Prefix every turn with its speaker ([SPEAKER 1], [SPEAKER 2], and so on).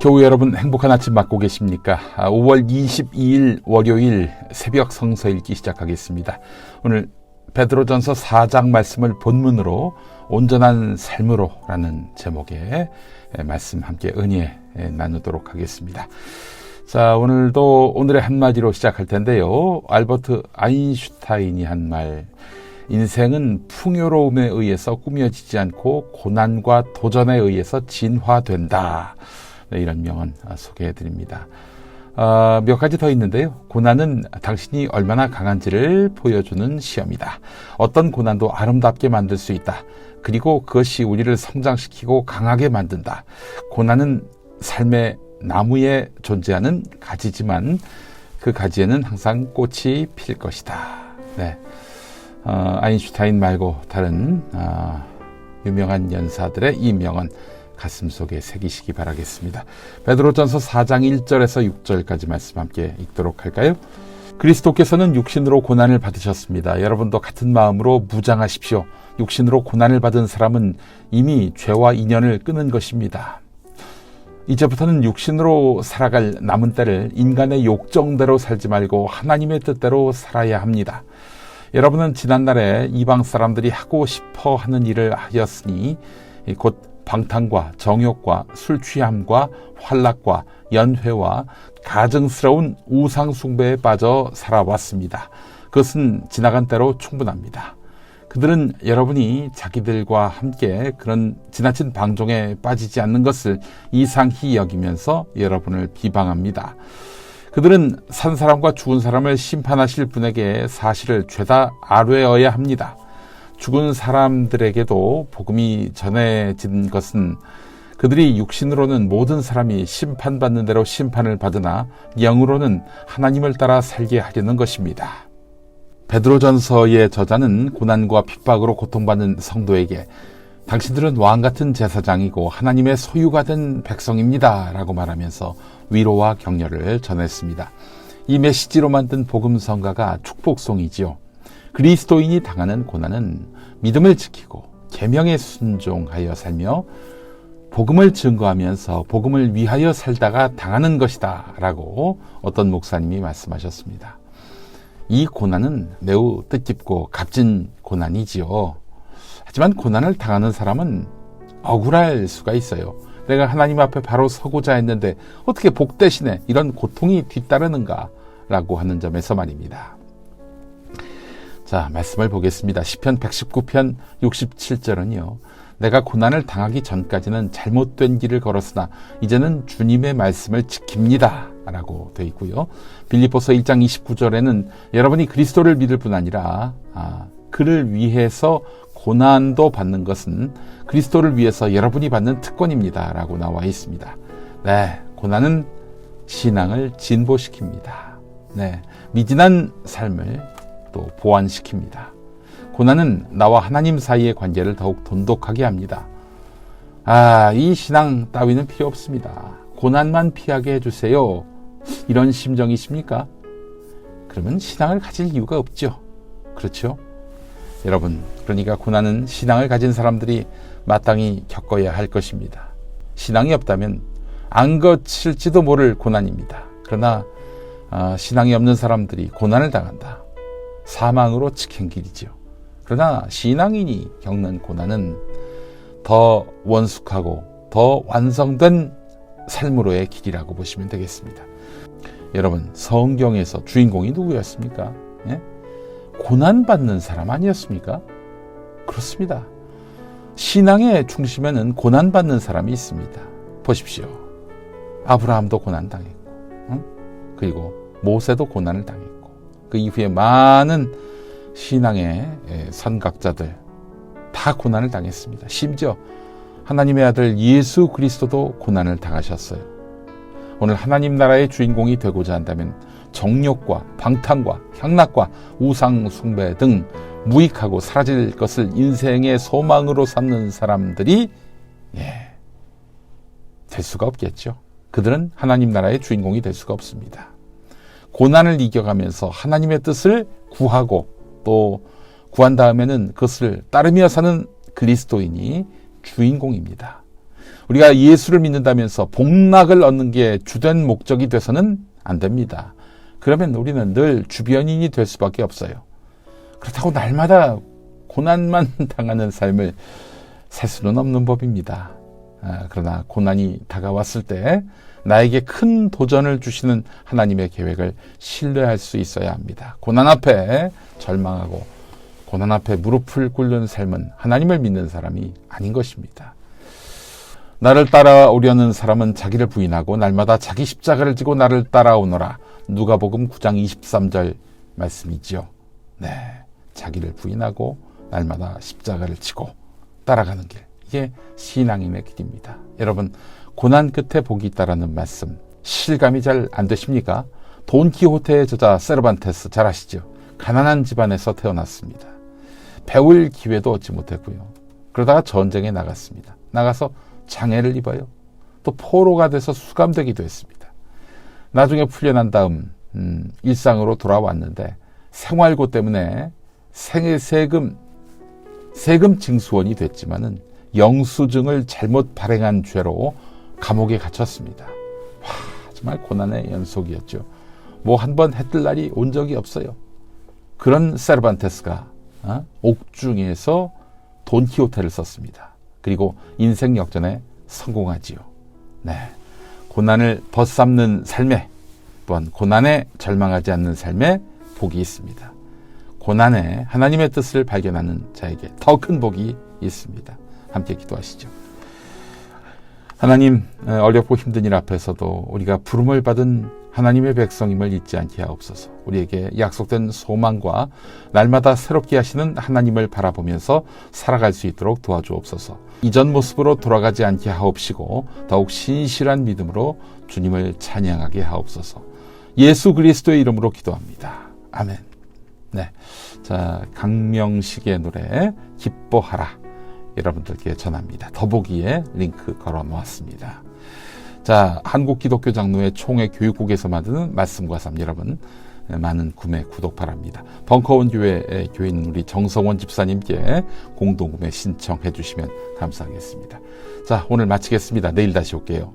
[SPEAKER 1] 교우 여러분, 행복한 아침 맞고 계십니까? 5월 22일 월요일 새벽 성서 읽기 시작하겠습니다. 오늘 베드로전서 4장 말씀을 본문으로 온전한 삶으로 라는 제목의 말씀 함께 은혜 나누도록 하겠습니다. 자, 오늘도 오늘의 한마디로 시작할 텐데요. 알버트 아인슈타인이 한 말, 인생은 풍요로움에 의해서 꾸며지지 않고 고난과 도전에 의해서 진화된다. 네, 이런 명언 소개해드립니다. 몇 가지 더 있는데요. 고난은 당신이 얼마나 강한지를 보여주는 시험이다. 어떤 고난도 아름답게 만들 수 있다. 그리고 그것이 우리를 성장시키고 강하게 만든다. 고난은 삶의 나무에 존재하는 가지지만 그 가지에는 항상 꽃이 필 것이다. 네. 아인슈타인 말고 다른 유명한 연사들의 이 명언 가슴속에 새기시기 바라겠습니다. 베드로전서 4장 1절에서 6절까지 말씀 함께 읽도록 할까요? 그리스도께서는 육신으로 고난을 받으셨습니다. 여러분도 같은 마음으로 무장하십시오. 육신으로 고난을 받은 사람은 이미 죄와 인연을 끊은 것입니다. 이제부터는 육신으로 살아갈 남은 때를 인간의 욕정대로 살지 말고 하나님의 뜻대로 살아야 합니다. 여러분은 지난날에 이방 사람들이 하고 싶어 하는 일을 하였으니 곧 방탕과 정욕과 술 취함과 환락과 연회와 가증스러운 우상 숭배에 빠져 살아왔습니다. 그것은 지나간 때로 충분합니다. 그들은 여러분이 자기들과 함께 그런 지나친 방종에 빠지지 않는 것을 이상히 여기면서 여러분을 비방합니다. 그들은 산 사람과 죽은 사람을 심판하실 분에게 사실을 죄다 아뢰어야 합니다. 죽은 사람들에게도 복음이 전해진 것은 그들이 육신으로는 모든 사람이 심판받는 대로 심판을 받으나 영으로는 하나님을 따라 살게 하려는 것입니다. 베드로전서의 저자는 고난과 핍박으로 고통받는 성도에게 당신들은 왕같은 제사장이고 하나님의 소유가 된 백성입니다 라고 말하면서 위로와 격려를 전했습니다. 이 메시지로 만든 복음성가가 축복송이지요. 그리스도인이 당하는 고난은 믿음을 지키고 계명에 순종하여 살며 복음을 증거하면서 복음을 위하여 살다가 당하는 것이다 라고 어떤 목사님이 말씀하셨습니다. 이 고난은 매우 뜻깊고 값진 고난이지요. 하지만 고난을 당하는 사람은 억울할 수가 있어요. 내가 하나님 앞에 바로 서고자 했는데 어떻게 복 대신에 이런 고통이 뒤따르는가 라고 하는 점에서 말입니다. 자, 말씀을 보겠습니다. 시편 119편 67절은요. 내가 고난을 당하기 전까지는 잘못된 길을 걸었으나 이제는 주님의 말씀을 지킵니다 라고 되어 있고요. 빌립보서 1장 29절에는 여러분이 그리스도를 믿을 뿐 아니라 그를 위해서 고난도 받는 것은 그리스도를 위해서 여러분이 받는 특권입니다 라고 나와 있습니다. 네, 고난은 신앙을 진보시킵니다. 네, 미진한 삶을 또 보완시킵니다. 고난은 나와 하나님 사이의 관계를 더욱 돈독하게 합니다. 이 신앙 따위는 필요 없습니다. 고난만 피하게 해주세요. 이런 심정이십니까? 그러면 신앙을 가질 이유가 없죠. 그렇죠? 여러분, 그러니까 고난은 신앙을 가진 사람들이 마땅히 겪어야 할 것입니다. 신앙이 없다면 안 거칠지도 모를 고난입니다. 그러나 신앙이 없는 사람들이 고난을 당한다. 사망으로 직행 길이죠. 그러나 신앙인이 겪는 고난은 더 원숙하고 더 완성된 삶으로의 길이라고 보시면 되겠습니다. 여러분, 성경에서 주인공이 누구였습니까? 예? 고난받는 사람 아니었습니까? 그렇습니다. 신앙의 중심에는 고난받는 사람이 있습니다. 보십시오. 아브라함도 고난당했고, 그리고 모세도 고난을 당했고, 그 이후에 많은 신앙의 선각자들 다 고난을 당했습니다. 심지어 하나님의 아들 예수 그리스도도 고난을 당하셨어요. 오늘 하나님 나라의 주인공이 되고자 한다면 정욕과 방탕과 향락과 우상 숭배 등 무익하고 사라질 것을 인생의 소망으로 삼는 사람들이 될 수가 없겠죠. 그들은 하나님 나라의 주인공이 될 수가 없습니다. 고난을 이겨가면서 하나님의 뜻을 구하고 또 구한 다음에는 그것을 따르며 사는 그리스도인이 주인공입니다. 우리가 예수를 믿는다면서 복락을 얻는 게 주된 목적이 돼서는 안 됩니다. 그러면 우리는 늘 주변인이 될 수밖에 없어요. 그렇다고 날마다 고난만 당하는 삶을 살 수는 없는 법입니다. 그러나 고난이 다가왔을 때 나에게 큰 도전을 주시는 하나님의 계획을 신뢰할 수 있어야 합니다. 고난 앞에 절망하고 고난 앞에 무릎을 꿇는 삶은 하나님을 믿는 사람이 아닌 것입니다. 나를 따라오려는 사람은 자기를 부인하고 날마다 자기 십자가를 지고 나를 따라오너라. 누가복음 9장 23절 말씀이지요. 네, 자기를 부인하고 날마다 십자가를 지고 따라가는 길. 이게 신앙인의 길입니다. 여러분, 고난 끝에 복이 있다라는 말씀 실감이 잘 안 되십니까? 돈키호테의 저자 세르반테스 잘 아시죠? 가난한 집안에서 태어났습니다. 배울 기회도 얻지 못했고요. 그러다가 전쟁에 나갔습니다. 나가서 장애를 입어요. 또 포로가 돼서 수감되기도 했습니다. 나중에 풀려난 다음 일상으로 돌아왔는데 생활고 때문에 세금 징수원이 됐지만은 영수증을 잘못 발행한 죄로 감옥에 갇혔습니다. 와, 정말 고난의 연속이었죠. 뭐 한 번 해뜰 날이 온 적이 없어요. 그런 세르반테스가 옥중에서 돈키호테를 썼습니다. 그리고 인생 역전에 성공하지요. 네, 고난을 벗삼는 삶에, 또한 고난에 절망하지 않는 삶에 복이 있습니다. 고난에 하나님의 뜻을 발견하는 자에게 더 큰 복이 있습니다. 함께 기도하시죠. 하나님, 어렵고 힘든 일 앞에서도 우리가 부름을 받은 하나님의 백성임을 잊지 않게 하옵소서. 우리에게 약속된 소망과 날마다 새롭게 하시는 하나님을 바라보면서 살아갈 수 있도록 도와주옵소서. 이전 모습으로 돌아가지 않게 하옵시고 더욱 신실한 믿음으로 주님을 찬양하게 하옵소서. 예수 그리스도의 이름으로 기도합니다. 아멘. 네, 자, 강명식의 노래 기뻐하라 여러분들께 전합니다. 더보기에 링크 걸어 놓았습니다. 자, 한국기독교장로회 총회 교육국에서 만드는 말씀과 삶, 여러분 많은 구매 구독 바랍니다. 벙커원 교회 교인 우리 정성원 집사님께 공동구매 신청해 주시면 감사하겠습니다. 자, 오늘 마치겠습니다. 내일 다시 올게요.